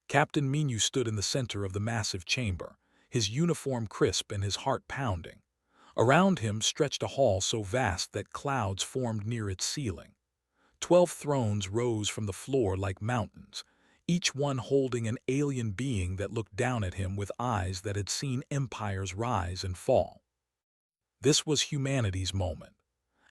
Captain Minu stood in the center of the massive chamber, his uniform crisp and his heart pounding. Around him stretched a hall so vast that clouds formed near its ceiling. 12 thrones rose from the floor like mountains, each one holding an alien being that looked down at him with eyes that had seen empires rise and fall. This was humanity's moment.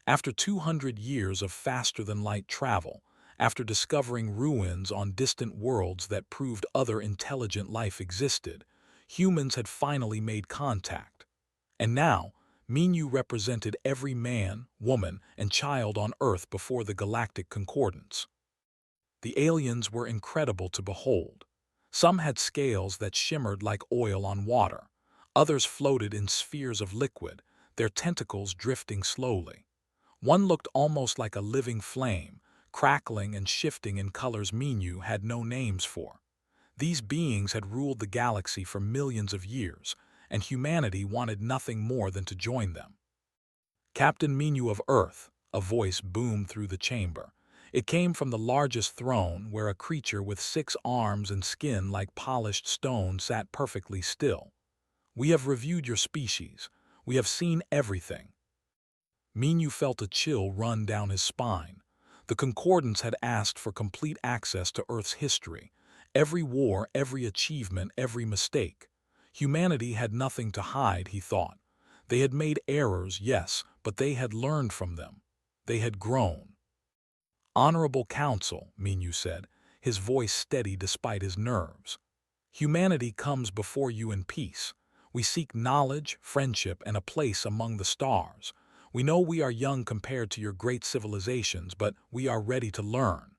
After 200 years of faster-than-light travel, after discovering ruins on distant worlds that proved other intelligent life existed, humans had finally made contact. And now, Minu represented every man, woman, and child on Earth before the Galactic Concordance. The aliens were incredible to behold. Some had scales that shimmered like oil on water. Others floated in spheres of liquid, their tentacles drifting slowly. One looked almost like a living flame, crackling and shifting in colors Minu had no names for. These beings had ruled the galaxy for millions of years, and humanity wanted nothing more than to join them. "Captain Minu of Earth," a voice boomed through the chamber. It came from the largest throne, where a creature with 6 arms and skin like polished stone sat perfectly still. "We have reviewed your species. We have seen everything." Minu felt a chill run down his spine. The Concordance had asked for complete access to Earth's history. Every war, every achievement, every mistake. Humanity had nothing to hide, he thought. They had made errors, yes, but they had learned from them. They had grown. "Honorable Council," Minu said, his voice steady despite his nerves. "Humanity comes before you in peace. We seek knowledge, friendship, and a place among the stars. We know we are young compared to your great civilizations, but we are ready to learn."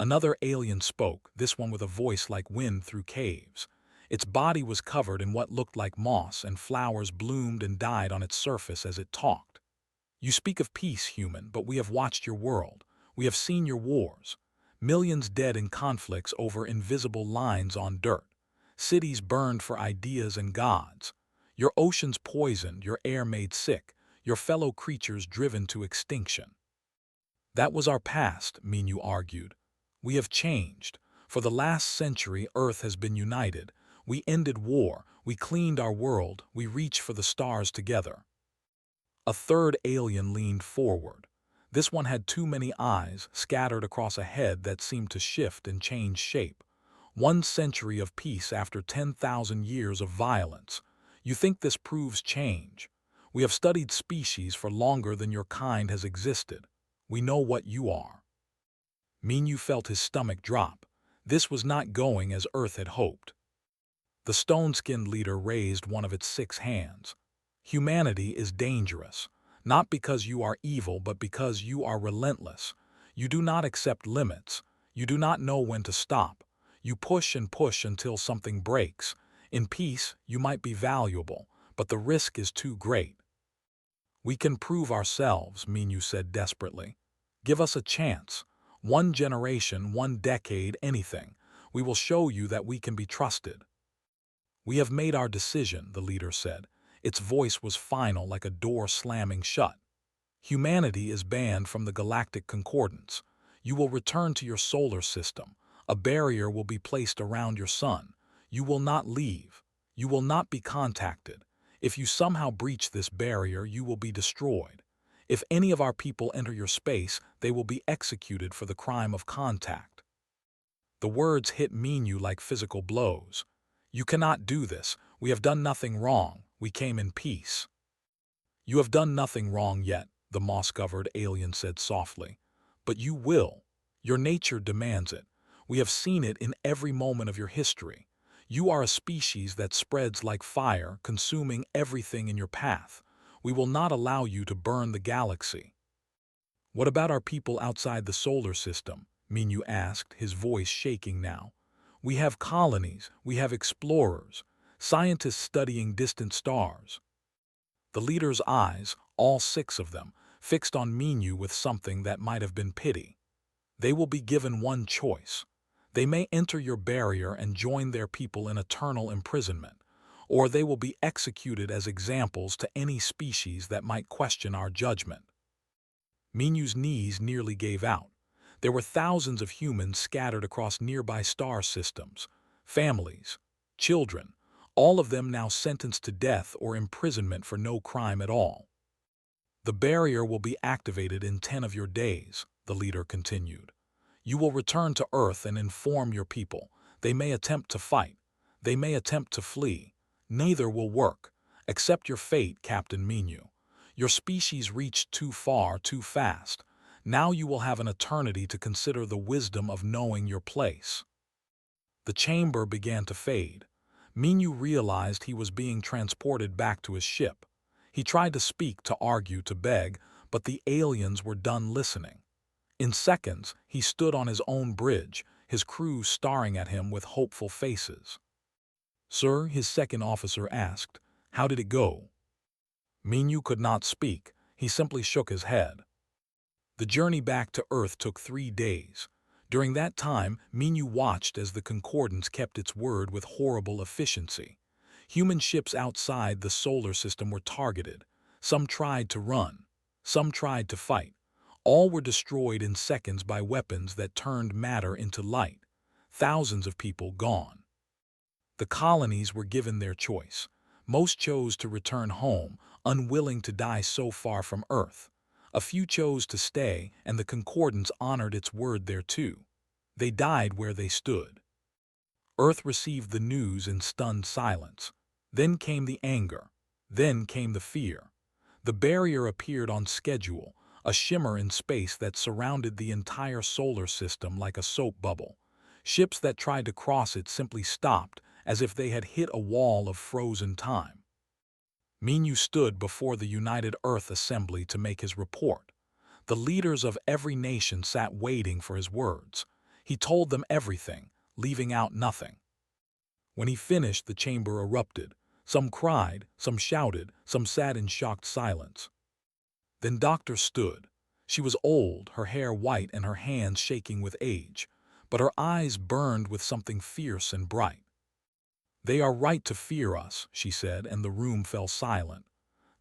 Another alien spoke, this one with a voice like wind through caves. Its body was covered in what looked like moss, and flowers bloomed and died on its surface as it talked. "You speak of peace, human, but we have watched your world. We have seen your wars. Millions dead in conflicts over invisible lines on dirt. Cities burned for ideas and gods. Your oceans poisoned, your air made sick, your fellow creatures driven to extinction." "That was our past," Minu argued. "We have changed. For the last century, Earth has been united. We ended war, we cleaned our world, we reached for the stars together." A third alien leaned forward. This one had too many eyes, scattered across a head that seemed to shift and change shape. 1 century of peace after 10,000 years of violence. You think this proves change? We have studied species for longer than your kind has existed. We know what you are. Minu felt his stomach drop. This was not going as Earth had hoped. The stone-skinned leader raised one of its 6 hands. "Humanity is dangerous, not because you are evil, but because you are relentless. You do not accept limits. You do not know when to stop. You push and push until something breaks. In peace, you might be valuable, but the risk is too great." "We can prove ourselves," Minu said desperately. "Give us a chance. 1 generation, 1 decade, anything. We will show you that we can be trusted." "We have made our decision," the leader said. Its voice was final, like a door slamming shut. "Humanity is banned from the Galactic Concordance. You will return to your solar system. A barrier will be placed around your sun. You will not leave. You will not be contacted. If you somehow breach this barrier, you will be destroyed. If any of our people enter your space, they will be executed for the crime of contact." The words hit Minu like physical blows. "You cannot do this. We have done nothing wrong. We came in peace." "You have done nothing wrong yet," the moss-covered alien said softly. "But you will. Your nature demands it. We have seen it in every moment of your history. You are a species that spreads like fire, consuming everything in your path. We will not allow you to burn the galaxy." "What about our people outside the solar system?" Minu asked, his voice shaking now. "We have colonies, we have explorers, scientists studying distant stars." The leader's eyes, all 6 of them, fixed on Minu with something that might have been pity. "They will be given one choice. They may enter your barrier and join their people in eternal imprisonment, or they will be executed as examples to any species that might question our judgment." Minu's knees nearly gave out. There were thousands of humans scattered across nearby star systems, families, children, all of them now sentenced to death or imprisonment for no crime at all. The barrier will be activated in 10 of your days, the leader continued. You will return to Earth and inform your people. They may attempt to fight. They may attempt to flee. Neither will work. Accept your fate, Captain Minu. Your species reached too far, too fast. Now you will have an eternity to consider the wisdom of knowing your place. The chamber began to fade. Minu realized he was being transported back to his ship. He tried to speak, to argue, to beg, but the aliens were done listening. In seconds, he stood on his own bridge, his crew staring at him with hopeful faces. Sir, his second officer asked, how did it go? Minu could not speak. He simply shook his head. The journey back to Earth took 3 days. During that time, Minu watched as the Concordance kept its word with horrible efficiency. Human ships outside the solar system were targeted. Some tried to run. Some tried to fight. All were destroyed in seconds by weapons that turned matter into light. Thousands of people gone. The colonies were given their choice. Most chose to return home, unwilling to die so far from Earth. A few chose to stay, and the Concordance honored its word there too. They died where they stood. Earth received the news in stunned silence. Then came the anger. Then came the fear. The barrier appeared on schedule, a shimmer in space that surrounded the entire solar system like a soap bubble. Ships that tried to cross it simply stopped, as if they had hit a wall of frozen time. Minu stood before the United Earth Assembly to make his report. The leaders of every nation sat waiting for his words. He told them everything, leaving out nothing. When he finished, the chamber erupted. Some cried, some shouted, some sat in shocked silence. Then Doctor stood. She was old, her hair white and her hands shaking with age, but her eyes burned with something fierce and bright. They are right to fear us, she said, and the room fell silent.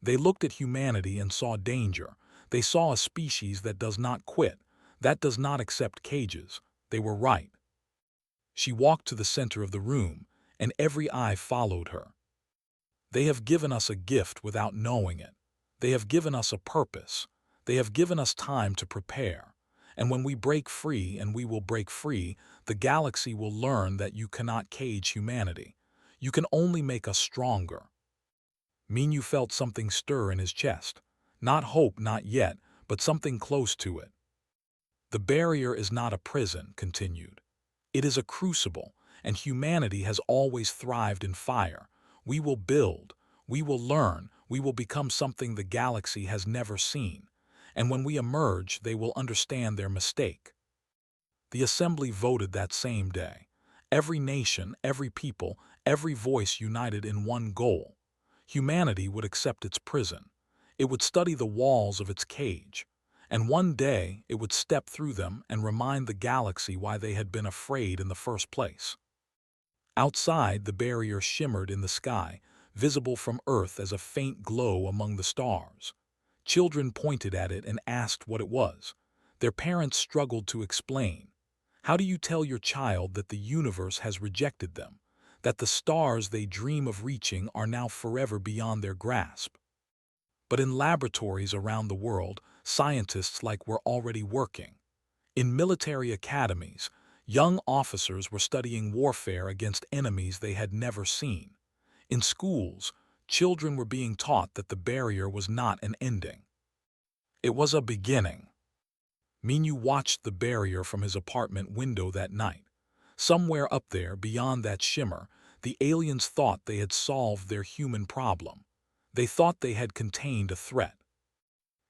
They looked at humanity and saw danger. They saw a species that does not quit, that does not accept cages. They were right. She walked to the center of the room, and every eye followed her. They have given us a gift without knowing it. They have given us a purpose. They have given us time to prepare. And when we break free, and we will break free, the galaxy will learn that you cannot cage humanity. You can only make us stronger. Minu felt something stir in his chest. Not hope, not yet, but something close to it. The barrier is not a prison, continued. It is a crucible, and humanity has always thrived in fire. We will build, we will learn, we will become something the galaxy has never seen. And when we emerge, they will understand their mistake. The assembly voted that same day. Every nation, every people, every voice united in one goal. Humanity would accept its prison. It would study the walls of its cage. And one day, it would step through them and remind the galaxy why they had been afraid in the first place. Outside, the barrier shimmered in the sky, visible from Earth as a faint glow among the stars. Children pointed at it and asked what it was. Their parents struggled to explain. How do you tell your child that the universe has rejected them, that the stars they dream of reaching are now forever beyond their grasp? But in laboratories around the world, scientists were already working. In military academies, young officers were studying warfare against enemies they had never seen. In schools, children were being taught that the barrier was not an ending. It was a beginning. Minu watched the barrier from his apartment window that night. Somewhere up there, beyond that shimmer, the aliens thought they had solved their human problem. They thought they had contained a threat.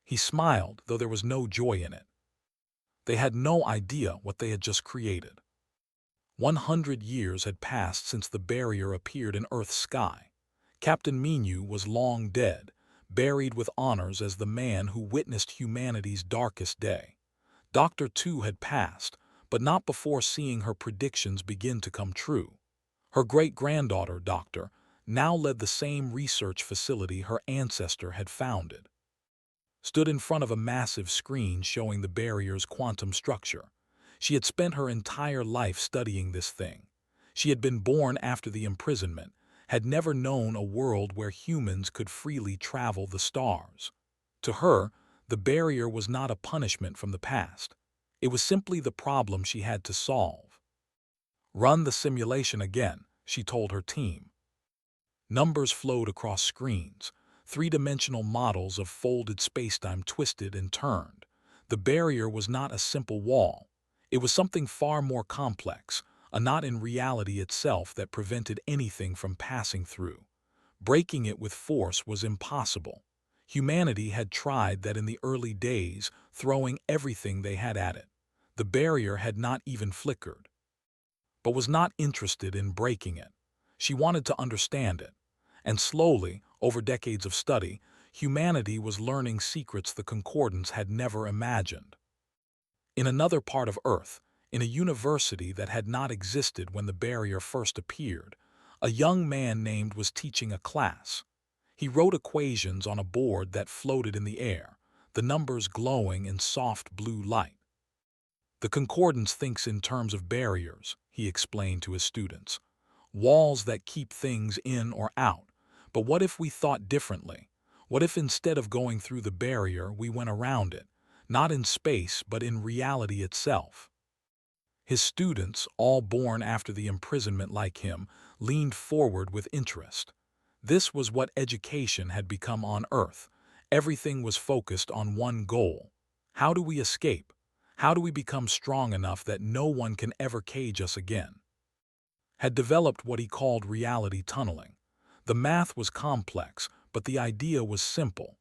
He smiled, though there was no joy in it. They had no idea what they had just created. 100 years had passed since the barrier appeared in Earth's sky. Captain Minu was long dead, buried with honors as the man who witnessed humanity's darkest day. Dr. Tu had passed, but not before seeing her predictions begin to come true. Her great-granddaughter, Doctor, now led the same research facility her ancestor had founded. Stood in front of a massive screen showing the barrier's quantum structure. She had spent her entire life studying this thing. She had been born after the imprisonment, had never known a world where humans could freely travel the stars. To her, the barrier was not a punishment from the past. It was simply the problem she had to solve. Run the simulation again, she told her team. Numbers flowed across screens. Three-dimensional models of folded spacetime twisted and turned. The barrier was not a simple wall. It was something far more complex, a knot in reality itself that prevented anything from passing through. Breaking it with force was impossible. Humanity had tried that in the early days, throwing everything they had at it. The barrier had not even flickered, but was not interested in breaking it. She wanted to understand it. And slowly, over decades of study, humanity was learning secrets the Concordance had never imagined. In another part of Earth, in a university that had not existed when the barrier first appeared, a young man named was teaching a class. He wrote equations on a board that floated in the air, the numbers glowing in soft blue light. The Concordance thinks in terms of barriers, he explained to his students. Walls that keep things in or out. But what if we thought differently? What if instead of going through the barrier, we went around it, not in space but in reality itself? His students, all born after the imprisonment like him, leaned forward with interest. This was what education had become on Earth. Everything was focused on one goal. How do we escape? How do we become strong enough that no one can ever cage us again? Had developed what he called reality tunneling. The math was complex, but the idea was simple.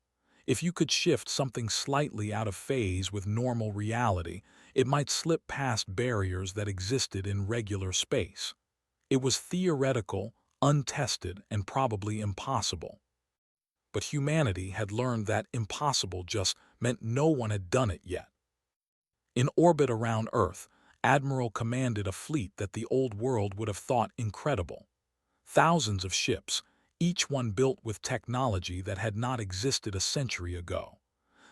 If you could shift something slightly out of phase with normal reality, it might slip past barriers that existed in regular space. It was theoretical, untested, and probably impossible. But humanity had learned that impossible just meant no one had done it yet. In orbit around Earth, Admiral commanded a fleet that the old world would have thought incredible. Thousands of ships, each one built with technology that had not existed a century ago.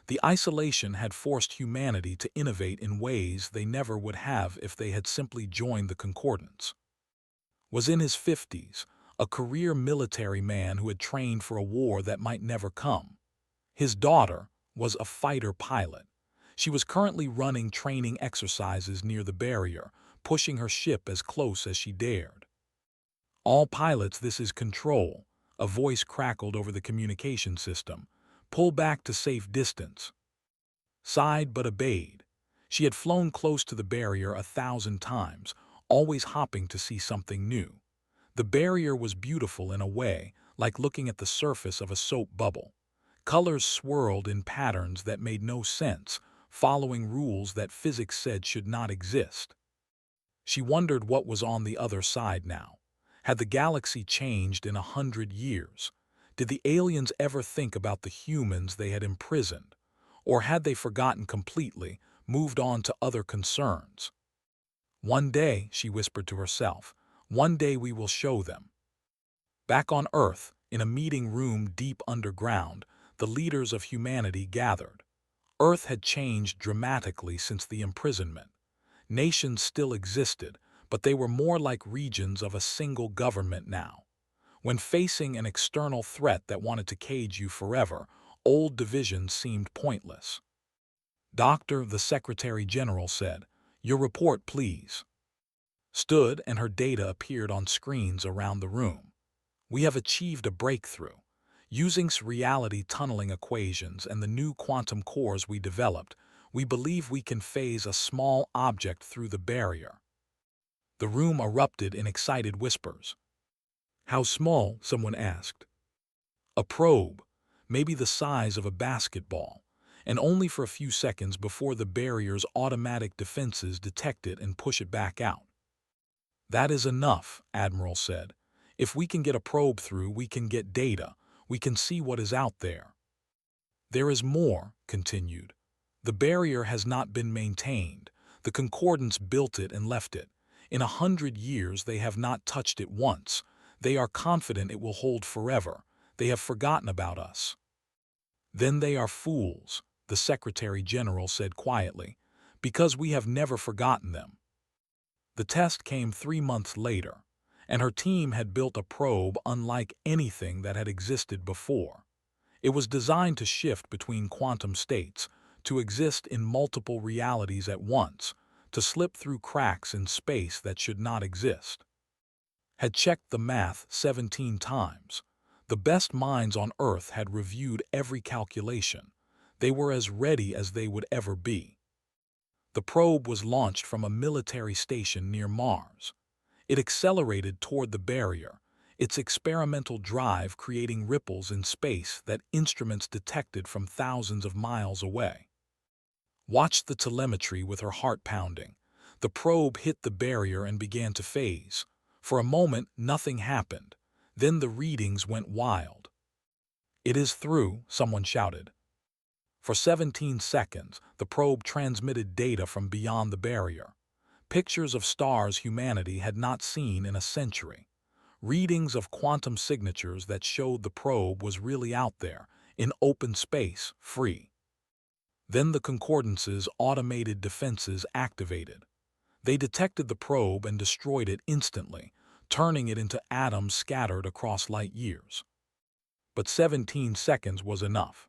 The isolation had forced humanity to innovate in ways they never would have if they had simply joined the Concordance. Was in his 50s, a career military man who had trained for a war that might never come. His daughter was a fighter pilot. She was currently running training exercises near the barrier, pushing her ship as close as she dared. All pilots, this is control, a voice crackled over the communication system. Pull back to safe distance. Sighed but obeyed. She had flown close to the barrier 1,000 times, always hopping to see something new. The barrier was beautiful in a way, like looking at the surface of a soap bubble. Colors swirled in patterns that made no sense, following rules that physics said should not exist. She wondered what was on the other side now. Had the galaxy changed in 100 years? Did the aliens ever think about the humans they had imprisoned? Or had they forgotten completely, moved on to other concerns? One day, she whispered to herself, one day we will show them. Back on Earth, in a meeting room deep underground, the leaders of humanity gathered. Earth had changed dramatically since the imprisonment. Nations still existed, but they were more like regions of a single government now. When facing an external threat that wanted to cage you forever, old divisions seemed pointless. Doctor, the Secretary General said, "Your report, please." Stood, and her data appeared on screens around the room. We have achieved a breakthrough. Using reality tunneling equations and the new quantum cores we developed, we believe we can phase a small object through the barrier. The room erupted in excited whispers. How small? Someone asked. A probe, maybe the size of a basketball, and only for a few seconds before the barrier's automatic defenses detect it and push it back out. That is enough, Admiral said. If we can get a probe through, we can get data. We can see what is out there. There is more, continued. The barrier has not been maintained. The Concordance built it and left it. In 100 years, they have not touched it once. They are confident it will hold forever. They have forgotten about us. Then they are fools, the Secretary General said quietly. Because we have never forgotten them. The test came 3 months later, and her team had built a probe unlike anything that had existed before. It was designed to shift between quantum states, to exist in multiple realities at once, to slip through cracks in space that should not exist. Had checked the math 17 times. The best minds on Earth had reviewed every calculation. They were as ready as they would ever be. The probe was launched from a military station near Mars. It accelerated toward the barrier, its experimental drive creating ripples in space that instruments detected from thousands of miles away. Watched the telemetry with her heart pounding. The probe hit the barrier and began to phase. For a moment, nothing happened. Then the readings went wild. "It is through," someone shouted. For 17 seconds, the probe transmitted data from beyond the barrier. Pictures of stars humanity had not seen in a century. Readings of quantum signatures that showed the probe was really out there, in open space, free. Then the Concordance's automated defenses activated. They detected the probe and destroyed it instantly, turning it into atoms scattered across light years. But 17 seconds was enough.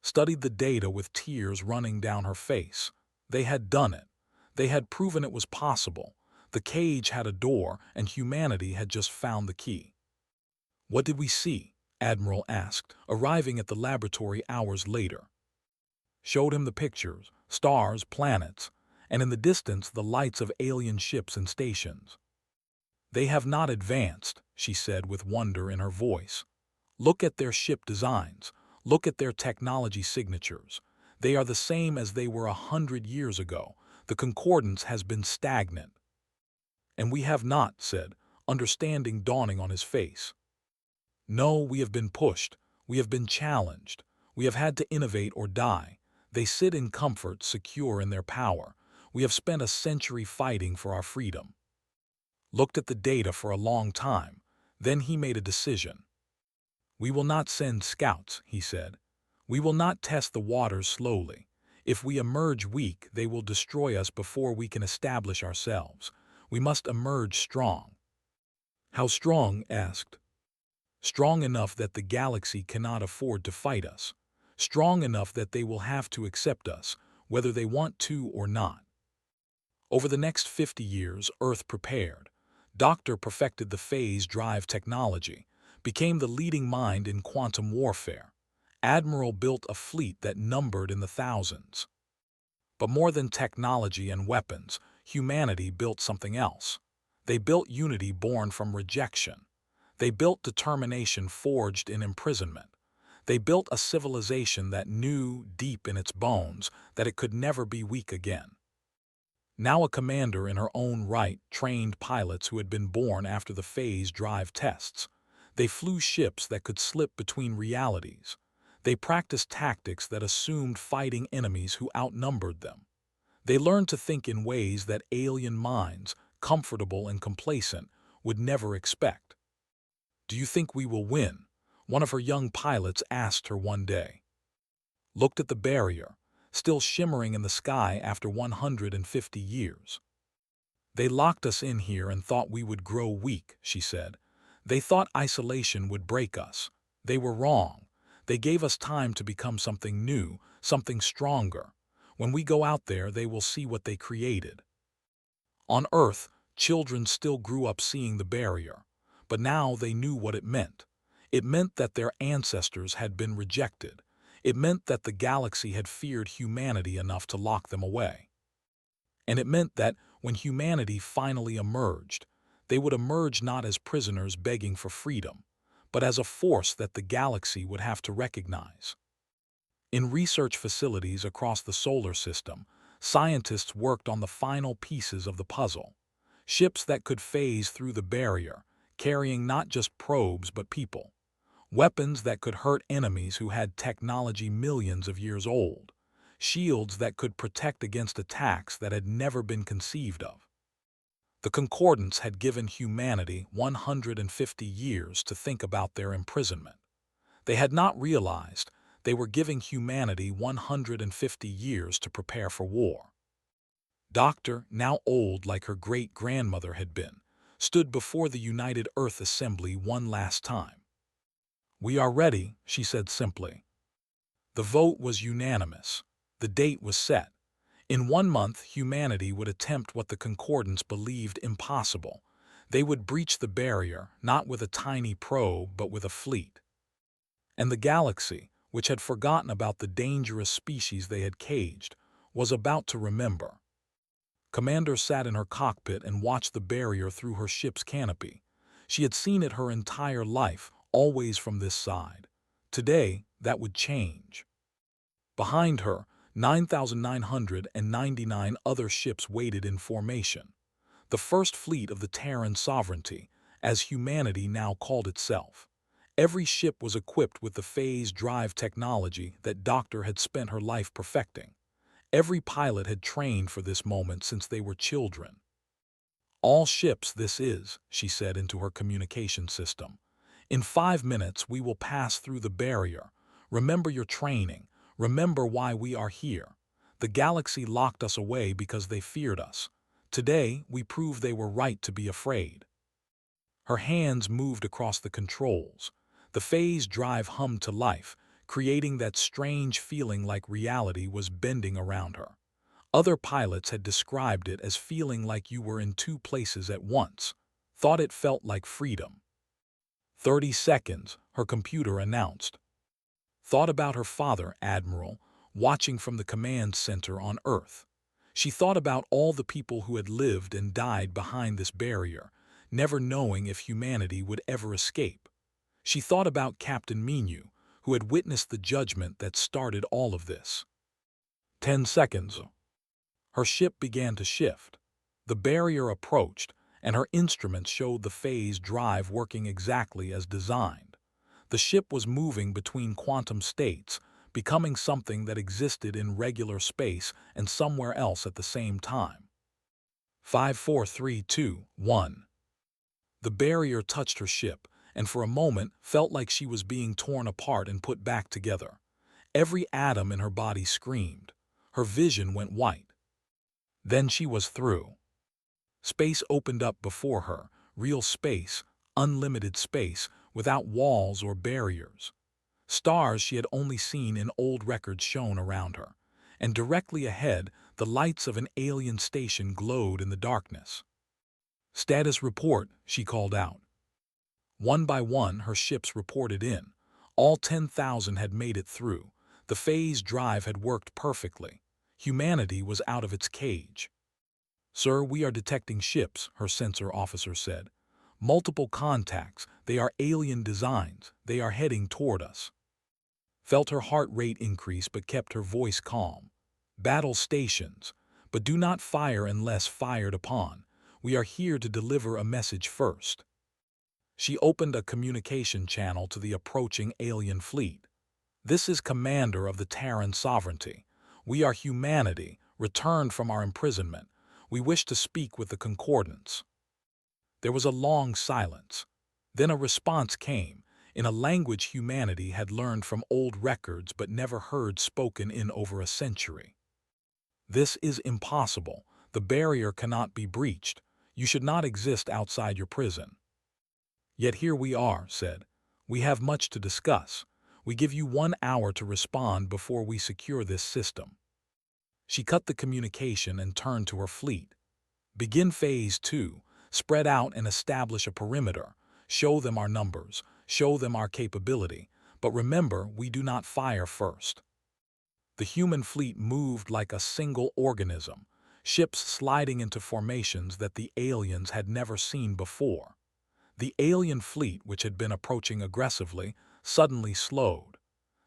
Studied the data with tears running down her face. They had done it. They had proven it was possible. The cage had a door, and humanity had just found the key. "What did we see?" Admiral asked, arriving at the laboratory hours later. Showed him the pictures, stars, planets, and in the distance the lights of alien ships and stations. "They have not advanced," she said with wonder in her voice. "Look at their ship designs. Look at their technology signatures. They are the same as they were 100 years ago. The concordance has been stagnant." "And we have not," said, understanding dawning on his face. "No, we have been pushed. We have been challenged. We have had to innovate or die. They sit in comfort, secure in their power. We have spent a century fighting for our freedom." Looked at the data for a long time. Then he made a decision. "We will not send scouts," he said. "We will not test the waters slowly. If we emerge weak, they will destroy us before we can establish ourselves. We must emerge strong." "How strong?" asked. "Strong enough that the galaxy cannot afford to fight us. Strong enough that they will have to accept us, whether they want to or not." Over the next 50 years, Earth prepared. Doctor perfected the phase drive technology, became the leading mind in quantum warfare. Admiral built a fleet that numbered in the thousands. But more than technology and weapons, humanity built something else. They built unity born from rejection. They built determination forged in imprisonment. They built a civilization that knew, deep in its bones, that it could never be weak again. Now a commander in her own right trained pilots who had been born after the phase drive tests. They flew ships that could slip between realities. They practiced tactics that assumed fighting enemies who outnumbered them. They learned to think in ways that alien minds, comfortable and complacent, would never expect. "Do you think we will win?" one of her young pilots asked her one day. Looked at the barrier, still shimmering in the sky after 150 years. "They locked us in here and thought we would grow weak," she said. "They thought isolation would break us. They were wrong. They gave us time to become something new, something stronger. When we go out there, they will see what they created." On Earth, children still grew up seeing the barrier, but now they knew what it meant. It meant that their ancestors had been rejected. It meant that the galaxy had feared humanity enough to lock them away. And it meant that when humanity finally emerged, they would emerge not as prisoners begging for freedom, but as a force that the galaxy would have to recognize. In research facilities across the solar system, scientists worked on the final pieces of the puzzle. Ships that could phase through the barrier, carrying not just probes but people. Weapons that could hurt enemies who had technology millions of years old. Shields that could protect against attacks that had never been conceived of. The Concordance had given humanity 150 years to think about their imprisonment. They had not realized they were giving humanity 150 years to prepare for war. Doctor, now old like her great-grandmother had been, stood before the United Earth Assembly one last time. "We are ready," she said simply. The vote was unanimous. The date was set. In 1 month, humanity would attempt what the Concordance believed impossible. They would breach the barrier, not with a tiny probe, but with a fleet. And the galaxy, which had forgotten about the dangerous species they had caged, was about to remember. Commander sat in her cockpit and watched the barrier through her ship's canopy. She had seen it her entire life, always from this side. Today, that would change. Behind her, 9,999 other ships waited in formation. The first fleet of the Terran sovereignty, as humanity now called itself. Every ship was equipped with the phase drive technology that Doctor had spent her life perfecting. Every pilot had trained for this moment since they were children. "All ships, this is," she said into her communication system. "In 5 minutes we will pass through the barrier. Remember your training. Remember why we are here. The galaxy locked us away because they feared us. Today we prove they were right to be afraid." Her hands moved across the controls. The phase drive hummed to life, creating that strange feeling like reality was bending around her. Other pilots had described it as feeling like you were in two places at once, thought it felt like freedom. 30 seconds, her computer announced. Thought about her father, Admiral, watching from the command center on Earth. She thought about all the people who had lived and died behind this barrier, never knowing if humanity would ever escape. She thought about Captain Minu, who had witnessed the judgment that started all of this. 10 seconds. Her ship began to shift. The barrier approached, and her instruments showed the phase drive working exactly as designed. The ship was moving between quantum states, becoming something that existed in regular space and somewhere else at the same time. 5, 4, 3, 2, 1. The barrier touched her ship, and for a moment felt like she was being torn apart and put back together. Every atom in her body screamed. Her vision went white. Then she was through. Space opened up before her, real space, unlimited space, without walls or barriers. Stars she had only seen in old records shone around her, and directly ahead, the lights of an alien station glowed in the darkness. "Status report," she called out. One by one, her ships reported in. All 10,000 had made it through. The phase drive had worked perfectly. Humanity was out of its cage. "Sir, we are detecting ships," her sensor officer said. "Multiple contacts. They are alien designs. They are heading toward us." Felt her heart rate increase but kept her voice calm. "Battle stations. But do not fire unless fired upon. We are here to deliver a message first." She opened a communication channel to the approaching alien fleet. "This is Commander of the Terran Sovereignty. We are humanity, returned from our imprisonment. We wish to speak with the Concordance." There was a long silence. Then a response came, in a language humanity had learned from old records but never heard spoken in over a century. "This is impossible. The barrier cannot be breached. You should not exist outside your prison." "Yet here we are," said. "We have much to discuss. We give you 1 hour to respond before we secure this system." She cut the communication and turned to her fleet. "Begin Phase 2. Spread out and establish a perimeter. Show them our numbers. Show them our capability. But remember, we do not fire first." The human fleet moved like a single organism, ships sliding into formations that the aliens had never seen before. The alien fleet, which had been approaching aggressively, suddenly slowed.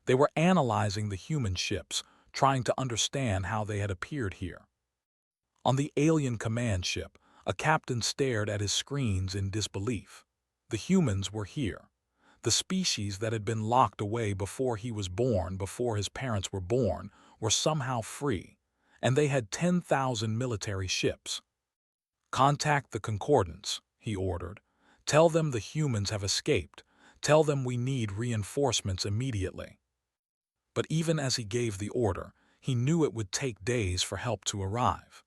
They were analyzing the human ships, trying to understand how they had appeared here. On the alien command ship, a captain stared at his screens in disbelief. The humans were here. The species that had been locked away before he was born, before his parents were born, were somehow free, and they had 10,000 military ships. "Contact the Concordance," he ordered. "Tell them the humans have escaped. Tell them we need reinforcements immediately." But even as he gave the order, he knew it would take days for help to arrive.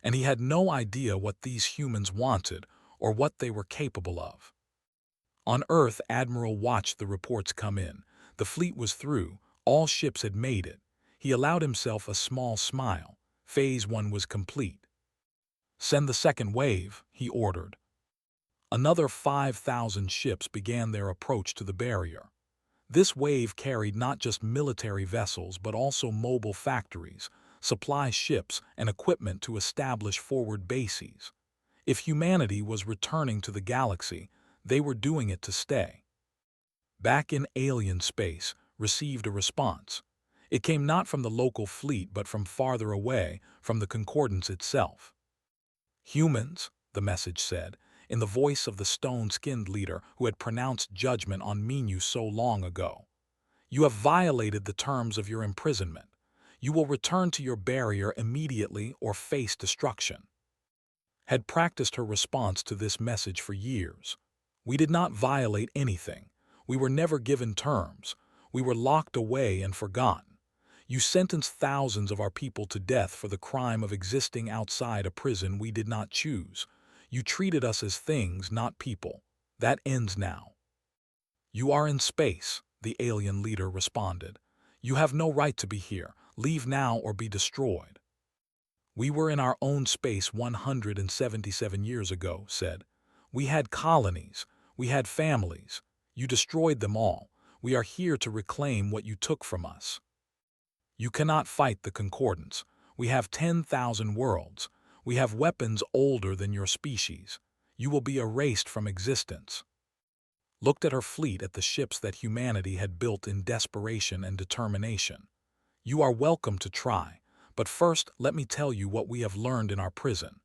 and he had no idea what these humans wanted or what they were capable of. On Earth, Admiral watched the reports come in. The fleet was through. All ships had made it. He allowed himself a small smile. Phase 1 was complete. "Send the second wave," he ordered. Another 5,000 ships began their approach to the barrier. This wave carried not just military vessels but also mobile factories, supply ships, and equipment to establish forward bases. If humanity was returning to the galaxy, they were doing it to stay. Back in alien space, received a response. It came not from the local fleet but from farther away, from the Concordance itself. "Humans," the message said, in the voice of the stone-skinned leader who had pronounced judgment on Minu so long ago. "You have violated the terms of your imprisonment. You will return to your barrier immediately or face destruction." Had practiced her response to this message for years. "We did not violate anything. We were never given terms. We were locked away and forgotten. You sentenced thousands of our people to death for the crime of existing outside a prison we did not choose. You treated us as things, not people. That ends now." "You are in space," the alien leader responded. "You have no right to be here. Leave now or be destroyed." "We were in our own space 177 years ago," said. "We had colonies. We had families. You destroyed them all. We are here to reclaim what you took from us." "You cannot fight the Concordance. We have 10,000 worlds. We have weapons older than your species. You will be erased from existence." Looked at her fleet, at the ships that humanity had built in desperation and determination. "You are welcome to try, but first let me tell you what we have learned in our prison.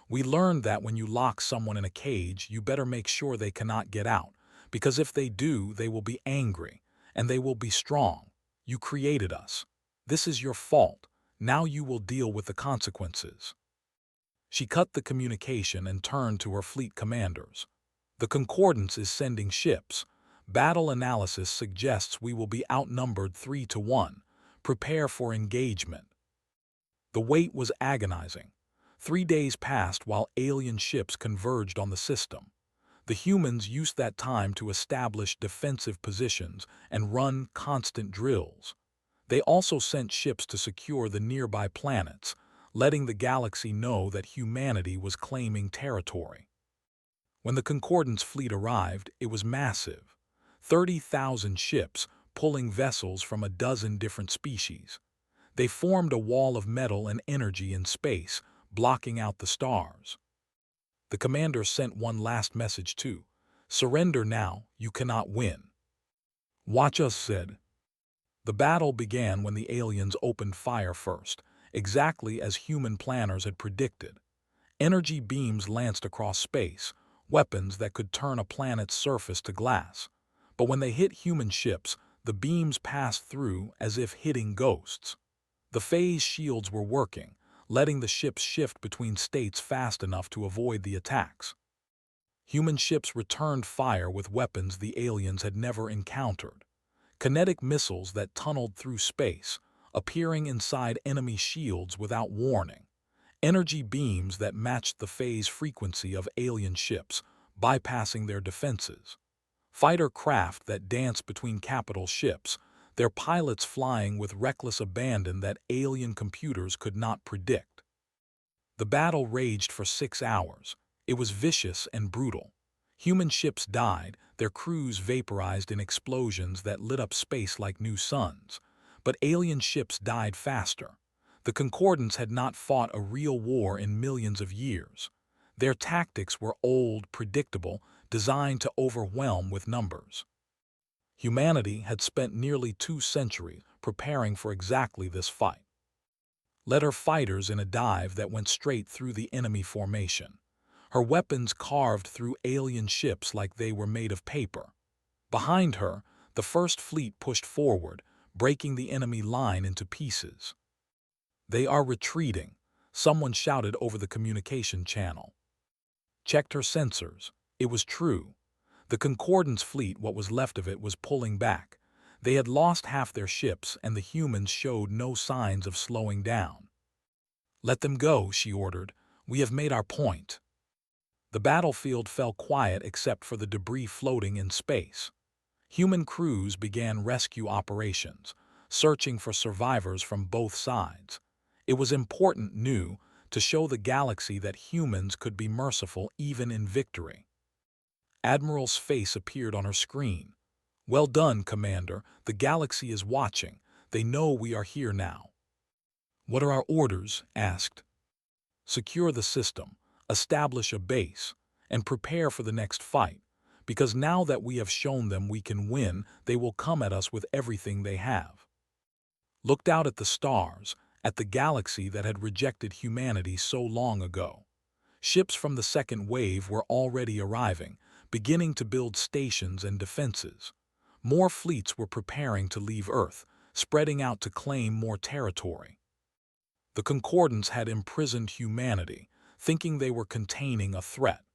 We learned that when you lock someone in a cage, you better make sure they cannot get out, because if they do, they will be angry, and they will be strong. You created us. This is your fault. Now you will deal with the consequences." She cut the communication and turned to her fleet commanders. "The Concordance is sending ships. Battle analysis suggests we will be outnumbered 3-1. Prepare for engagement." The wait was agonizing. 3 days passed while alien ships converged on the system. The humans used that time to establish defensive positions and run constant drills. They also sent ships to secure the nearby planets, letting the galaxy know that humanity was claiming territory. When the Concordance fleet arrived, it was massive. 30,000 ships, pulling vessels from a dozen different species. They formed a wall of metal and energy in space, blocking out the stars. The commander sent one last message too. "Surrender now, you cannot win." "Watch us," said. The battle began when the aliens opened fire first, exactly as human planners had predicted. Energy beams lanced across space, weapons that could turn a planet's surface to glass. But when they hit human ships, the beams passed through as if hitting ghosts. The phase shields were working, letting the ships shift between states fast enough to avoid the attacks. Human ships returned fire with weapons the aliens had never encountered. Kinetic missiles that tunneled through space, appearing inside enemy shields without warning. Energy beams that matched the phase frequency of alien ships, bypassing their defenses. Fighter craft that danced between capital ships, their pilots flying with reckless abandon that alien computers could not predict. The battle raged for 6 hours. It was vicious and brutal. Human ships died, their crews vaporized in explosions that lit up space like new suns. But alien ships died faster. The Concordance had not fought a real war in millions of years. Their tactics were old, predictable, designed to overwhelm with numbers. Humanity had spent nearly 2 centuries preparing for exactly this fight. Led her fighters in a dive that went straight through the enemy formation. Her weapons carved through alien ships like they were made of paper. Behind her, the First Fleet pushed forward, breaking the enemy line into pieces. "They are retreating," someone shouted over the communication channel. Checked her sensors. It was true. The Concordance fleet, what was left of it, was pulling back. They had lost half their ships, and the humans showed no signs of slowing down. "Let them go," she ordered. We have made our point." The battlefield fell quiet except for the debris floating in space. Human crews began rescue operations, searching for survivors from both sides. It was important, new, to show the galaxy that humans could be merciful even in victory. Admiral's face appeared on her screen. "Well done, Commander. The galaxy is watching. They know we are here now." "What are our orders?" asked. "Secure the system, establish a base, and prepare for the next fight. Because now that we have shown them we can win, they will come at us with everything they have." Looked out at the stars, at the galaxy that had rejected humanity so long ago. Ships from the second wave were already arriving, beginning to build stations and defenses. More fleets were preparing to leave Earth, spreading out to claim more territory. The Concordants had imprisoned humanity, thinking they were containing a threat.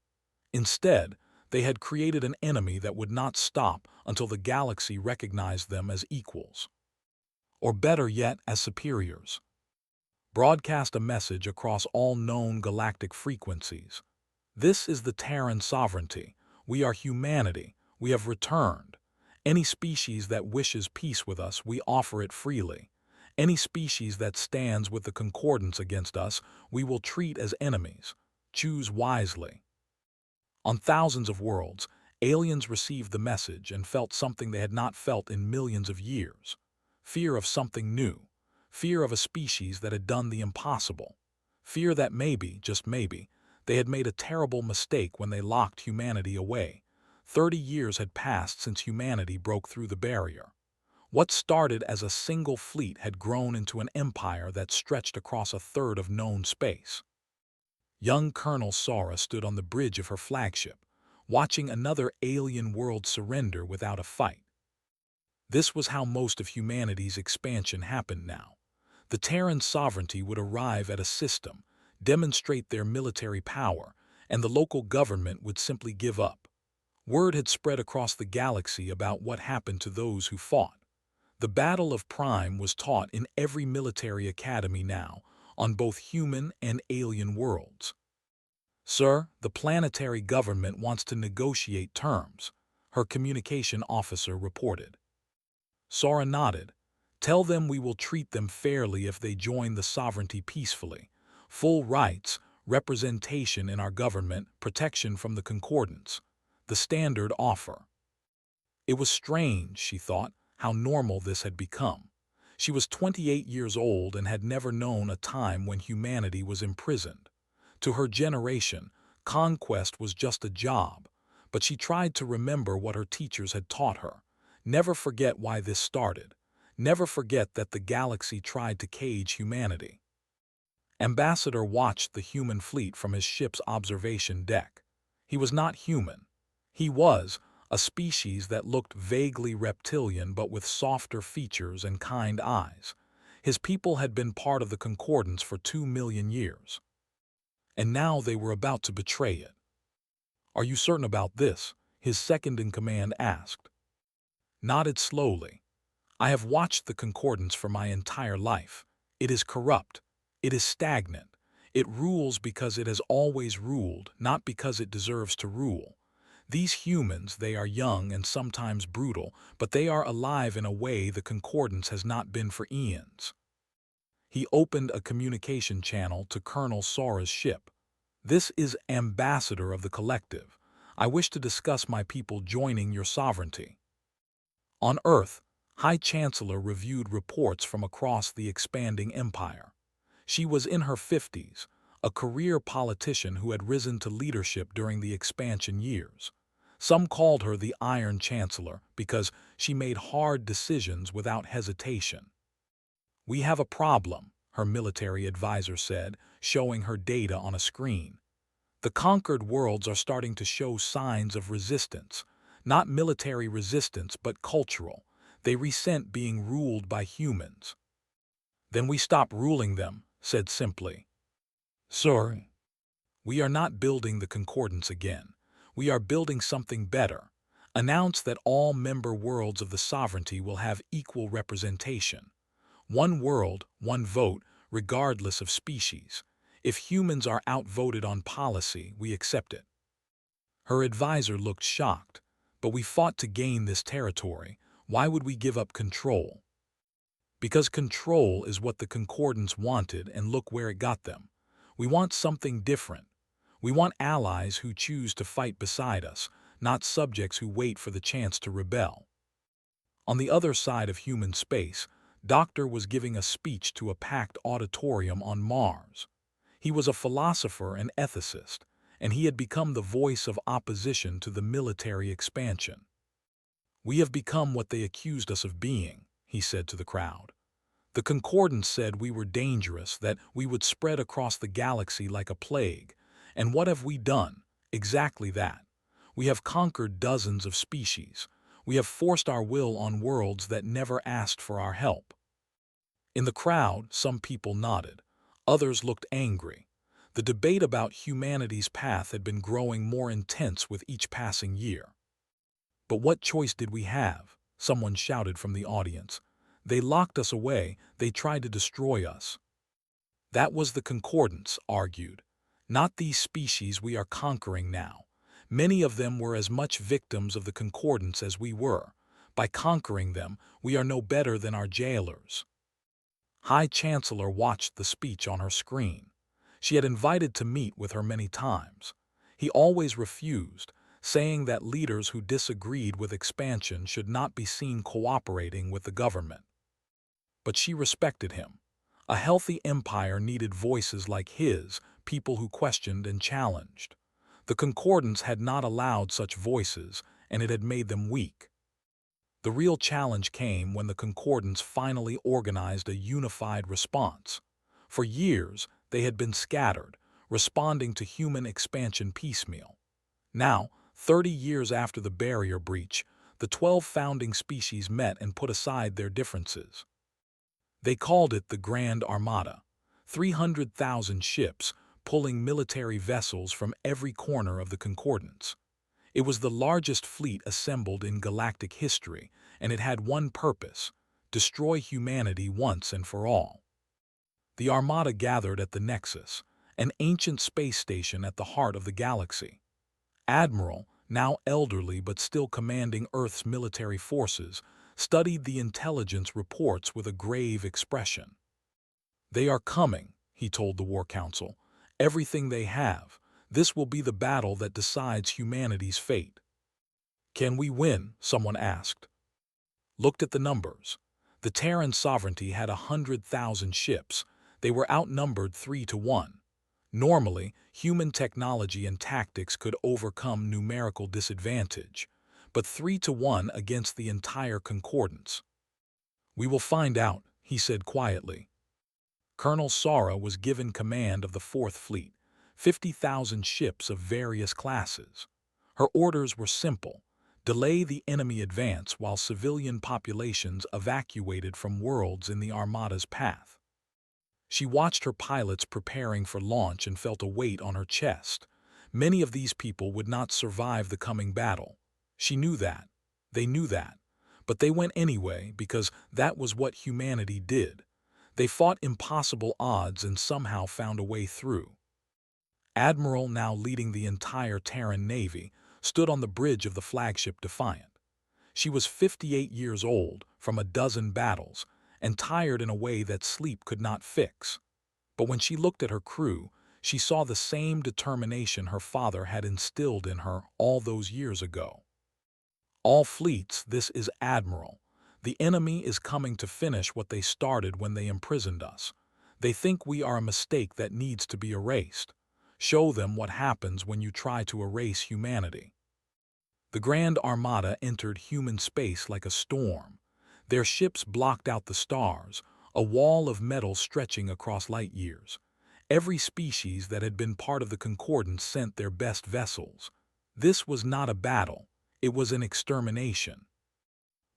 Instead, they had created an enemy that would not stop until the galaxy recognized them as equals. Or better yet, as superiors. Broadcast a message across all known galactic frequencies. "This is the Terran sovereignty. We are humanity. We have returned. Any species that wishes peace with us, we offer it freely. Any species that stands with the Concordants against us, we will treat as enemies. Choose wisely." On thousands of worlds, aliens received the message and felt something they had not felt in millions of years. Fear of something new. Fear of a species that had done the impossible. Fear that maybe, just maybe, they had made a terrible mistake when they locked humanity away. 30 years had passed since humanity broke through the barrier. What started as a single fleet had grown into an empire that stretched across a third of known space. Young Colonel Sora stood on the bridge of her flagship, watching another alien world surrender without a fight. This was how most of humanity's expansion happened now. The Terran sovereignty would arrive at a system, demonstrate their military power, and the local government would simply give up. Word had spread across the galaxy about what happened to those who fought. The Battle of Prime was taught in every military academy now, on both human and alien worlds. "Sir, the planetary government wants to negotiate terms," her communication officer reported. Sora nodded. "Tell them we will treat them fairly if they join the sovereignty peacefully. Full rights, representation in our government, protection from the Concordants. The standard offer." It was strange, she thought, how normal this had become. She was 28 years old and had never known a time when humanity was imprisoned. To her generation, conquest was just a job, but she tried to remember what her teachers had taught her. Never forget why this started. Never forget that the galaxy tried to cage humanity. Ambassador watched the human fleet from his ship's observation deck. He was not human. He was a species that looked vaguely reptilian but with softer features and kind eyes. His people had been part of the Concordance for 2 million years. And now they were about to betray it. "Are you certain about this?" his second-in-command asked. Nodded slowly. "I have watched the Concordance for my entire life. It is corrupt. It is stagnant. It rules because it has always ruled, not because it deserves to rule. These humans, they are young and sometimes brutal, but they are alive in a way the Concordance has not been for eons." He opened a communication channel to Colonel Sora's ship. "This is Ambassador of the Collective. I wish to discuss my people joining your sovereignty." On Earth, High Chancellor reviewed reports from across the expanding empire. She was in her 50s, a career politician who had risen to leadership during the expansion years. Some called her the Iron Chancellor because she made hard decisions without hesitation. "We have a problem," her military advisor said, showing her data on a screen. "The conquered worlds are starting to show signs of resistance. Not military resistance, but cultural. They resent being ruled by humans." "Then we stop ruling them," said simply. "Sir, we are not building the Concordance again. We are building something better. Announce that all member worlds of the sovereignty will have equal representation. One world, one vote, regardless of species. If humans are outvoted on policy, we accept it. Her advisor looked shocked. But we fought to gain this territory. Why would we give up control? Because control is what the Concordance wanted, and look where it got them. We want something different. We want allies who choose to fight beside us, not subjects who wait for the chance to rebel. On the other side of human space, Doctor was giving a speech to a packed auditorium on Mars. He was a philosopher and ethicist, and he had become the voice of opposition to the military expansion. "We have become what they accused us of being," he said to the crowd. "The Concordance said we were dangerous, that we would spread across the galaxy like a plague. And what have we done? Exactly that. We have conquered dozens of species. We have forced our will on worlds that never asked for our help." In the crowd, some people nodded. Others looked angry. The debate about humanity's path had been growing more intense with each passing year. "But what choice did we have?" someone shouted from the audience. "They locked us away. They tried to destroy us." "That was the Concordance," argued. "Not these species we are conquering now. Many of them were as much victims of the Concordance as we were. By conquering them, we are no better than our jailers." High Chancellor watched the speech on her screen. She had invited to meet with her many times. He always refused, saying that leaders who disagreed with expansion should not be seen cooperating with the government. But she respected him. A healthy empire needed voices like his, people who questioned and challenged. The Concordance had not allowed such voices, and it had made them weak. The real challenge came when the Concordance finally organized a unified response. For years, they had been scattered, responding to human expansion piecemeal. Now, 30 years after the barrier breach, the 12 founding species met and put aside their differences. They called it the Grand Armada, 300,000 ships pulling military vessels from every corner of the Concordance. It was the largest fleet assembled in galactic history, and it had one purpose: destroy humanity once and for all. The Armada gathered at the Nexus, an ancient space station at the heart of the galaxy. Admiral, now elderly but still commanding Earth's military forces, studied the intelligence reports with a grave expression. "They are coming," he told the War Council. "Everything they have. This will be the battle that decides humanity's fate." "Can we win?" someone asked. Looked at the numbers. The Terran sovereignty had 100,000 ships. They were outnumbered 3-1. Normally, human technology and tactics could overcome numerical disadvantage, but 3-1 against the entire Concordance. "We will find out," he said quietly. Colonel Sara was given command of the Fourth Fleet, 50,000 ships of various classes. Her orders were simple: delay the enemy advance while civilian populations evacuated from worlds in the Armada's path. She watched her pilots preparing for launch and felt a weight on her chest. Many of these people would not survive the coming battle. She knew that. They knew that. But they went anyway because that was what humanity did. They fought impossible odds and somehow found a way through. Admiral, now leading the entire Terran Navy, stood on the bridge of the flagship Defiant. She was 58 years old, from a dozen battles, and tired in a way that sleep could not fix. But when she looked at her crew, she saw the same determination her father had instilled in her all those years ago. "All fleets, this is Admiral. The enemy is coming to finish what they started when they imprisoned us. They think we are a mistake that needs to be erased. Show them what happens when you try to erase humanity." The Grand Armada entered human space like a storm. Their ships blocked out the stars, a wall of metal stretching across light years. Every species that had been part of the Concordance sent their best vessels. This was not a battle, it was an extermination.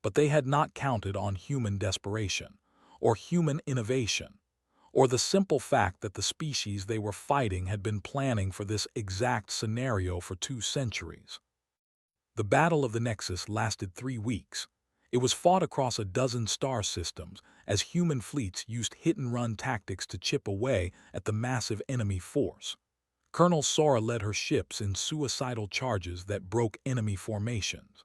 But they had not counted on human desperation, or human innovation, or the simple fact that the species they were fighting had been planning for this exact scenario for 2 centuries. The Battle of the Nexus lasted 3 weeks. It was fought across a dozen star systems as human fleets used hit-and-run tactics to chip away at the massive enemy force. Colonel Sora led her ships in suicidal charges that broke enemy formations.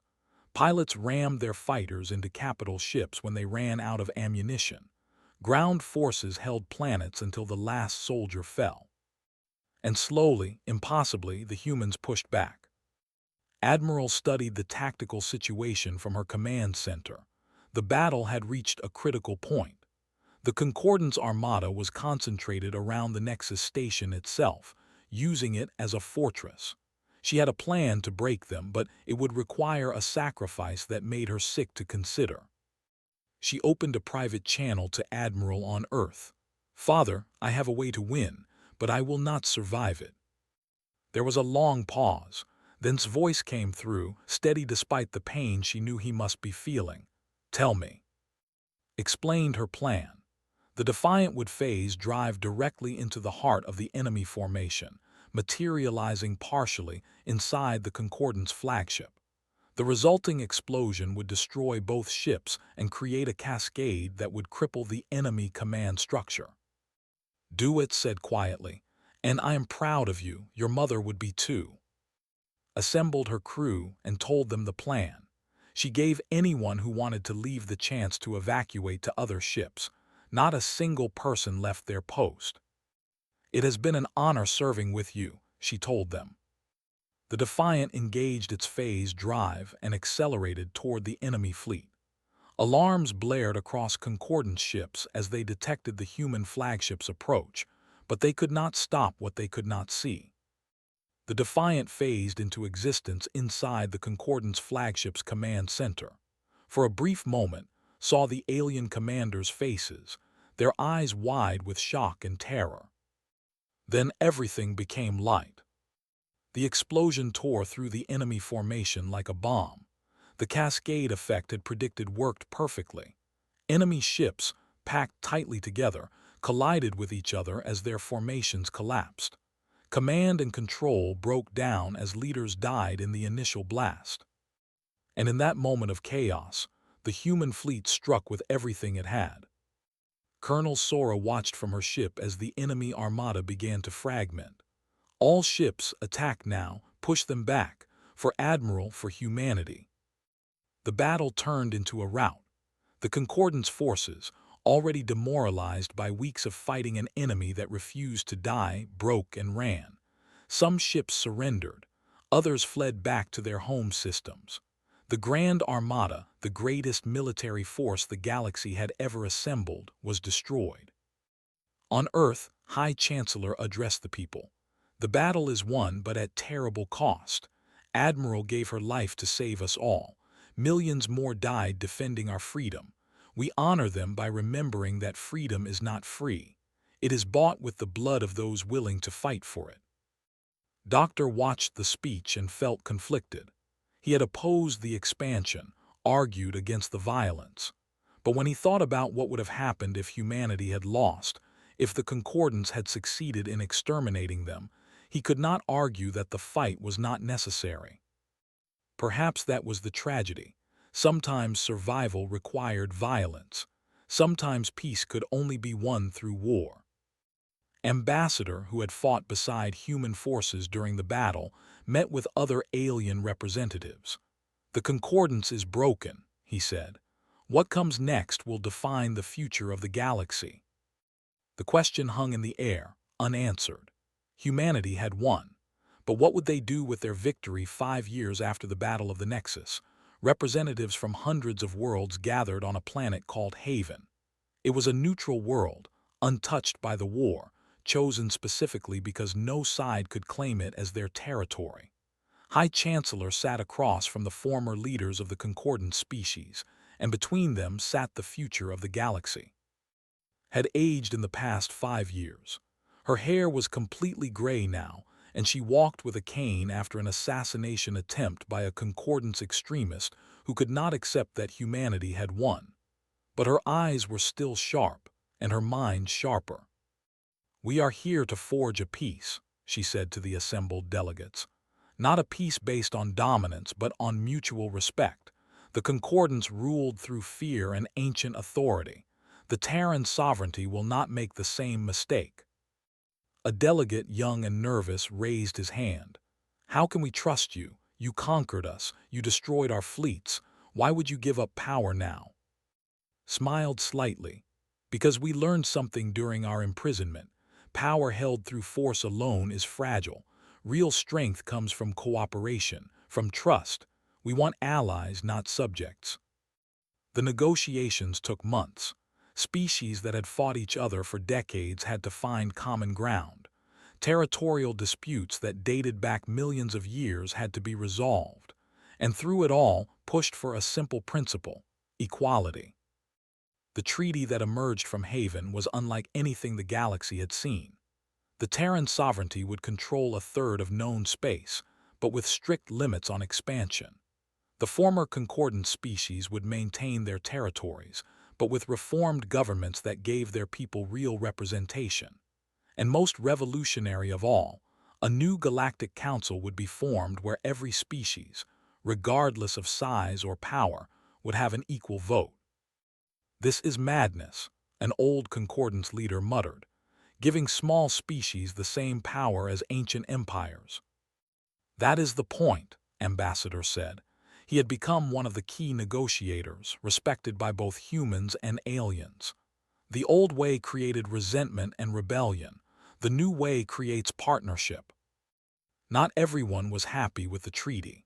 Pilots rammed their fighters into capital ships when they ran out of ammunition. Ground forces held planets until the last soldier fell. And slowly, impossibly, the humans pushed back. Admiral studied the tactical situation from her command center. The battle had reached a critical point. The Concordance Armada was concentrated around the Nexus station itself, using it as a fortress. She had a plan to break them, but it would require a sacrifice that made her sick to consider. She opened a private channel to Admiral on Earth. "Father, I have a way to win, but I will not survive it." There was a long pause. Then's voice came through, steady despite the pain she knew he must be feeling. "Tell me." Explained her plan. The Defiant would phase drive directly into the heart of the enemy formation, materializing partially inside the Concordance flagship. The resulting explosion would destroy both ships and create a cascade that would cripple the enemy command structure. "Do it," said quietly, "and I am proud of you. Your mother would be too." Assembled her crew and told them the plan. She gave anyone who wanted to leave the chance to evacuate to other ships. Not a single person left their post. "It has been an honor serving with you," she told them. The Defiant engaged its phase drive and accelerated toward the enemy fleet. Alarms blared across Concordance ships as they detected the human flagship's approach, but they could not stop what they could not see. The Defiant phased into existence inside the Concordance flagship's command center. For a brief moment, saw the alien commanders' faces, their eyes wide with shock and terror. Then everything became light. The explosion tore through the enemy formation like a bomb. The cascade effect had predicted worked perfectly. Enemy ships, packed tightly together, collided with each other as their formations collapsed. Command and control broke down as leaders died in the initial blast. And in that moment of chaos, the human fleet struck with everything it had. Colonel Sora watched from her ship as the enemy armada began to fragment. All ships, attack now, push them back, for Admiral, for humanity. The battle turned into a rout. The Concordance forces, already demoralized by weeks of fighting an enemy that refused to die, broke and ran. Some ships surrendered. Others fled back to their home systems. The Grand Armada, the greatest military force the galaxy had ever assembled, was destroyed. On Earth, High Chancellor addressed the people. "The battle is won, but at terrible cost. Admiral gave her life to save us all. Millions more died defending our freedom. We honor them by remembering that freedom is not free. It is bought with the blood of those willing to fight for it." Doctor watched the speech and felt conflicted. He had opposed the expansion, argued against the violence. But when he thought about what would have happened if humanity had lost, if the Concordance had succeeded in exterminating them, he could not argue that the fight was not necessary. Perhaps that was the tragedy. Sometimes survival required violence. Sometimes peace could only be won through war. Ambassador, who had fought beside human forces during the battle, met with other alien representatives. "The Concordance is broken," he said. "What comes next will define the future of the galaxy." The question hung in the air, unanswered. Humanity had won. But what would they do with their victory 5 years after the Battle of the Nexus? Representatives from hundreds of worlds gathered on a planet called Haven. It was a neutral world, untouched by the war, chosen specifically because no side could claim it as their territory. High Chancellor sat across from the former leaders of the Concordant species, and between them sat the future of the galaxy. Had aged in the past 5 years. Her hair was completely gray now, and she walked with a cane after an assassination attempt by a Concordance extremist who could not accept that humanity had won. But her eyes were still sharp, and her mind sharper. "We are here to forge a peace," she said to the assembled delegates. "Not a peace based on dominance, but on mutual respect. The Concordance ruled through fear and ancient authority. The Terran sovereignty will not make the same mistake. A delegate, young and nervous, raised his hand. How can we trust you? You conquered us. You destroyed our fleets. Why would you give up power now? Smiled slightly. Because we learned something during our imprisonment. Power held through force alone is fragile. Real strength comes from cooperation, from trust. We want allies, not subjects. The negotiations took months. Species that had fought each other for decades had to find common ground. Territorial disputes that dated back millions of years had to be resolved. And through it all, pushed for a simple principle: equality. The treaty that emerged from Haven was unlike anything the galaxy had seen. The Terran sovereignty would control a third of known space, but with strict limits on expansion. The former concordant species would maintain their territories, but with reformed governments that gave their people real representation. And most revolutionary of all, a new galactic council would be formed where every species, regardless of size or power, would have an equal vote. "This is madness," an old concordance leader muttered, "giving small species the same power as ancient empires." "That is the point," Ambassador said. He had become one of the key negotiators, respected by both humans and aliens. The old way created resentment and rebellion. The new way creates partnership. Not everyone was happy with the treaty.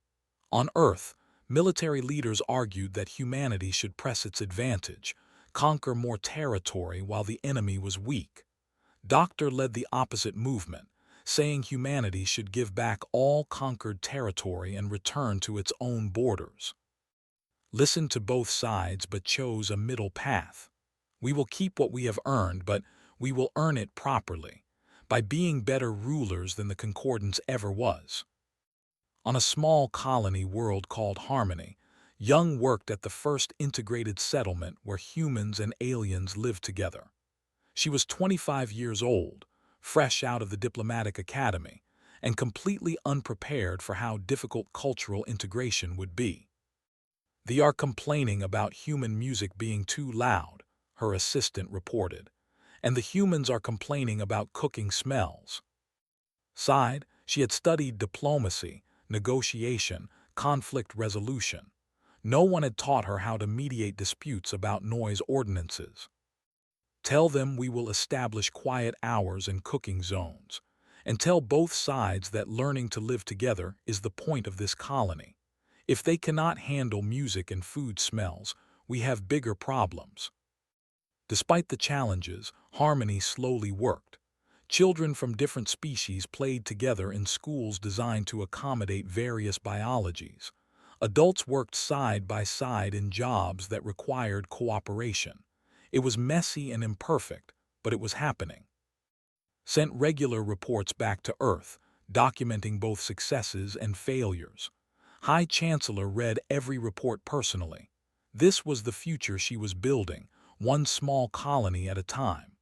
On Earth, military leaders argued that humanity should press its advantage, conquer more territory while the enemy was weak. Doctor led the opposite movement, saying humanity should give back all conquered territory and return to its own borders. Listened to both sides but chose a middle path. "We will keep what we have earned, but we will earn it properly, by being better rulers than the Concordance ever was." On a small colony world called Harmony, Young worked at the first integrated settlement where humans and aliens lived together. She was 25 years old, fresh out of the diplomatic academy, and completely unprepared for how difficult cultural integration would be. "They are complaining about human music being too loud," her assistant reported, "and the humans are complaining about cooking smells." Sighed, she had studied diplomacy, negotiation, conflict resolution. No one had taught her how to mediate disputes about noise ordinances. "Tell them we will establish quiet hours and cooking zones, and tell both sides that learning to live together is the point of this colony. If they cannot handle music and food smells, we have bigger problems." Despite the challenges, Harmony slowly worked. Children from different species played together in schools designed to accommodate various biologies. Adults worked side by side in jobs that required cooperation. It was messy and imperfect, but it was happening. Sent regular reports back to Earth, documenting both successes and failures. High Chancellor read every report personally. This was the future she was building, one small colony at a time.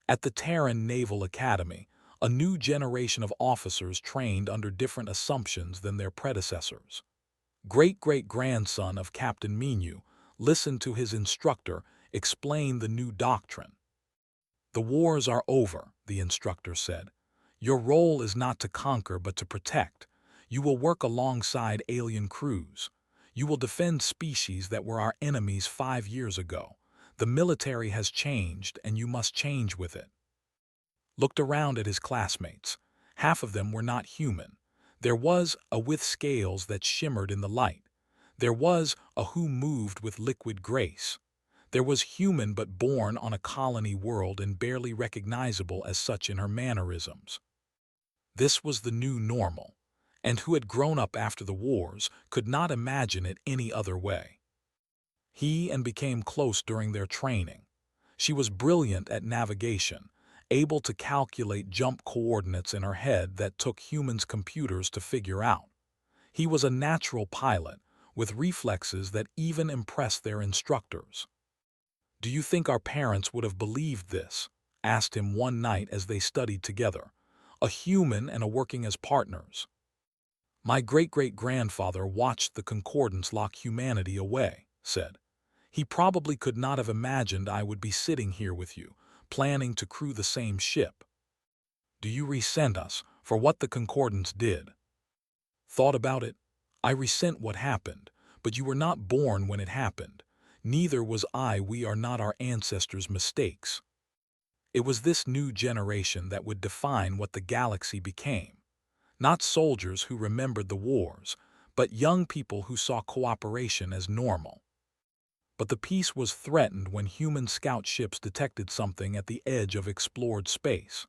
At the Terran Naval Academy, a new generation of officers trained under different assumptions than their predecessors. Great-great-grandson of Captain Minu listened to his instructor explain the new doctrine. "The wars are over," the instructor said. "Your role is not to conquer but to protect. You will work alongside alien crews. You will defend species that were our enemies 5 years ago. The military has changed, and you must change with it." Looked around at his classmates. Half of them were not human. There was a with scales that shimmered in the light. There was a who moved with liquid grace. There was human but born on a colony world and barely recognizable as such in her mannerisms. This was the new normal, and who had grown up after the wars could not imagine it any other way. He and became close during their training. She was brilliant at navigation, able to calculate jump coordinates in her head that took humans' computers to figure out. He was a natural pilot, with reflexes that even impressed their instructors. "Do you think our parents would have believed this?" asked him one night as they studied together. "A human and a working as partners." My great-great-grandfather watched the Concordance lock humanity away, said. He probably could not have imagined I would be sitting here with you, planning to crew the same ship. Do you resent us for what the Concordance did? Thought about it? I resent what happened, but you were not born when it happened. Neither was I. We are not our ancestors' mistakes. It was this new generation that would define what the galaxy became. Not soldiers who remembered the wars, but young people who saw cooperation as normal. But the peace was threatened when human scout ships detected something at the edge of explored space.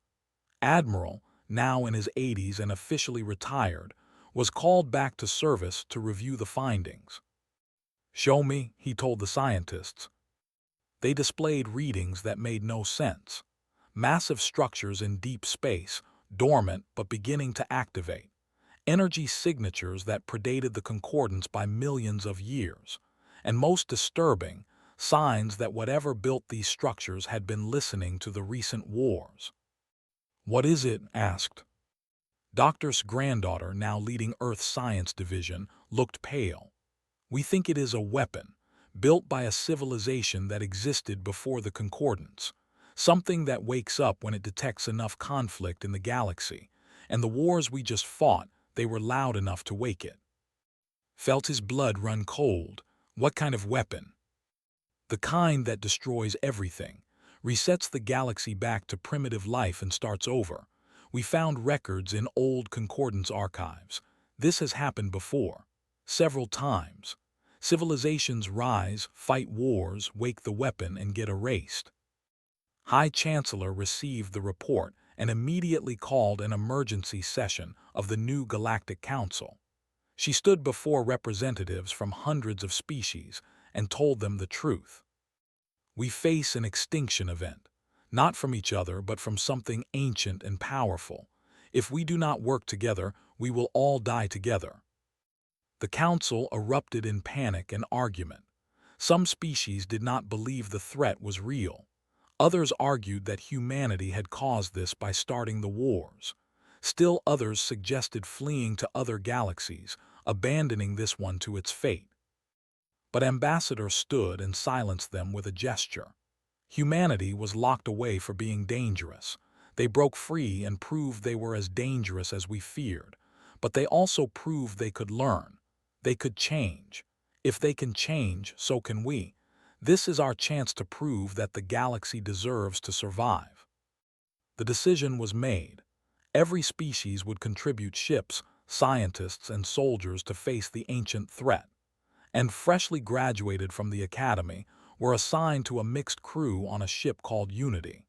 Admiral, now in his 80s and officially retired, was called back to service to review the findings. Show me, he told the scientists. They displayed readings that made no sense. Massive structures in deep space, dormant but beginning to activate. Energy signatures that predated the Concordance by millions of years. And most disturbing, signs that whatever built these structures had been listening to the recent wars. What is it? Asked. Doctor's granddaughter, now leading Earth's Science Division, looked pale. We think it is a weapon, built by a civilization that existed before the Concordance, something that wakes up when it detects enough conflict in the galaxy, and the wars we just fought, they were loud enough to wake it. Felt his blood run cold. What kind of weapon? The kind that destroys everything, resets the galaxy back to primitive life and starts over. We found records in old Concordance archives. This has happened before, several times. Civilizations rise, fight wars, wake the weapon, and get erased. High Chancellor received the report and immediately called an emergency session of the new Galactic Council. She stood before representatives from hundreds of species and told them the truth. We face an extinction event, not from each other but from something ancient and powerful. If we do not work together, we will all die together. The council erupted in panic and argument. Some species did not believe the threat was real. Others argued that humanity had caused this by starting the wars. Still others suggested fleeing to other galaxies, abandoning this one to its fate. But Ambassador stood and silenced them with a gesture. Humanity was locked away for being dangerous. They broke free and proved they were as dangerous as we feared. But they also proved they could learn. They could change. If they can change, so can we. This is our chance to prove that the galaxy deserves to survive. The decision was made. Every species would contribute ships, scientists, and soldiers to face the ancient threat. And freshly graduated from the academy were assigned to a mixed crew on a ship called Unity.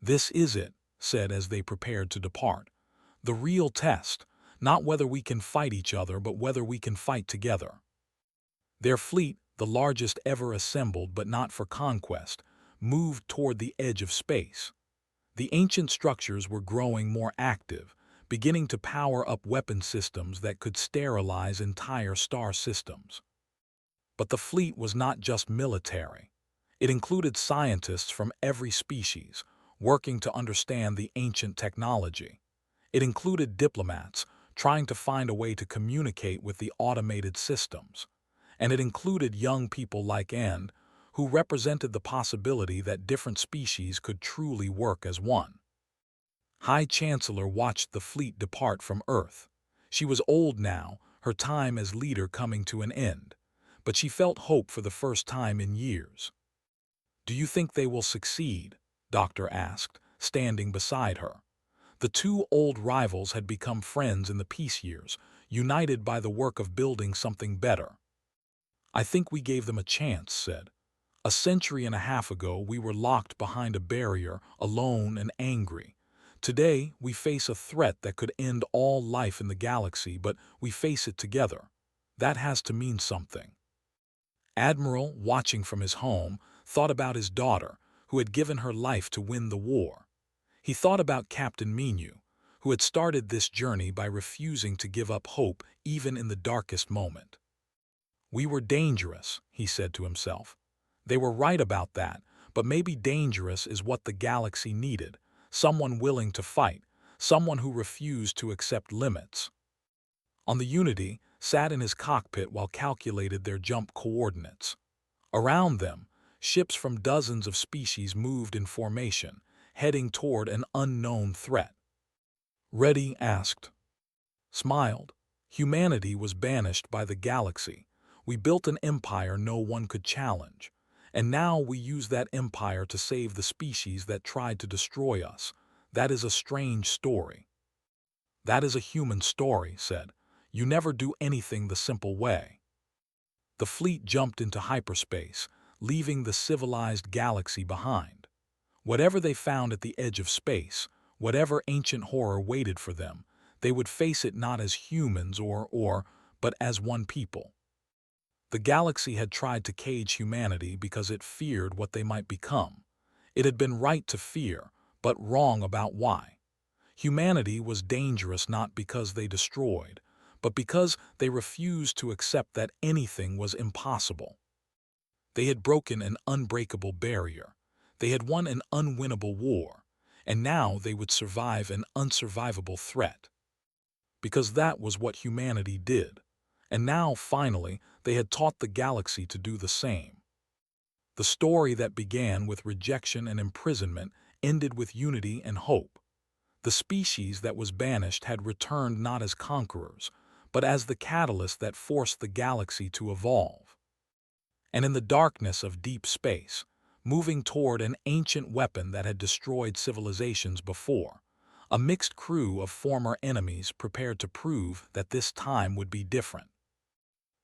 This is it, said as they prepared to depart. The real test, not whether we can fight each other but whether we can fight together. Their fleet, the largest ever assembled but not for conquest, moved toward the edge of space. The ancient structures were growing more active, beginning to power up weapon systems that could sterilize entire star systems. But the fleet was not just military. It included scientists from every species, working to understand the ancient technology. It included diplomats, trying to find a way to communicate with the automated systems. And it included young people like End, who represented the possibility that different species could truly work as one. High Chancellor watched the fleet depart from Earth. She was old now, her time as leader coming to an end, but she felt hope for the first time in years. Do you think they will succeed? Doctor asked, standing beside her. The two old rivals had become friends in the peace years, united by the work of building something better. I think we gave them a chance, said. A century and a half ago, we were locked behind a barrier, alone and angry. Today, we face a threat that could end all life in the galaxy, but we face it together. That has to mean something. Admiral, watching from his home, thought about his daughter, who had given her life to win the war. He thought about Captain Minu, who had started this journey by refusing to give up hope even in the darkest moment. We were dangerous, he said to himself. They were right about that, but maybe dangerous is what the galaxy needed, someone willing to fight, someone who refused to accept limits. On the Unity sat in his cockpit while calculated their jump coordinates. Around them, ships from dozens of species moved in formation, heading toward an unknown threat. Ready asked. Smiled. Humanity was banished by the galaxy. We built an empire no one could challenge. And now we use that empire to save the species that tried to destroy us. That is a strange story. That is a human story, said. You never do anything the simple way. The fleet jumped into hyperspace, leaving the civilized galaxy behind. Whatever they found at the edge of space, whatever ancient horror waited for them, they would face it not as humans but as one people. The galaxy had tried to cage humanity because it feared what they might become. It had been right to fear, but wrong about why. Humanity was dangerous not because they destroyed, but because they refused to accept that anything was impossible. They had broken an unbreakable barrier. They had won an unwinnable war, and now they would survive an unsurvivable threat. Because that was what humanity did. And now, finally, they had taught the galaxy to do the same. The story that began with rejection and imprisonment ended with unity and hope. The species that was banished had returned not as conquerors, but as the catalyst that forced the galaxy to evolve. And in the darkness of deep space, moving toward an ancient weapon that had destroyed civilizations before, a mixed crew of former enemies prepared to prove that this time would be different.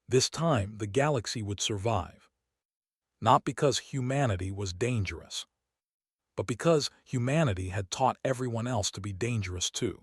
This time, the galaxy would survive. Not because humanity was dangerous, but because humanity had taught everyone else to be dangerous too.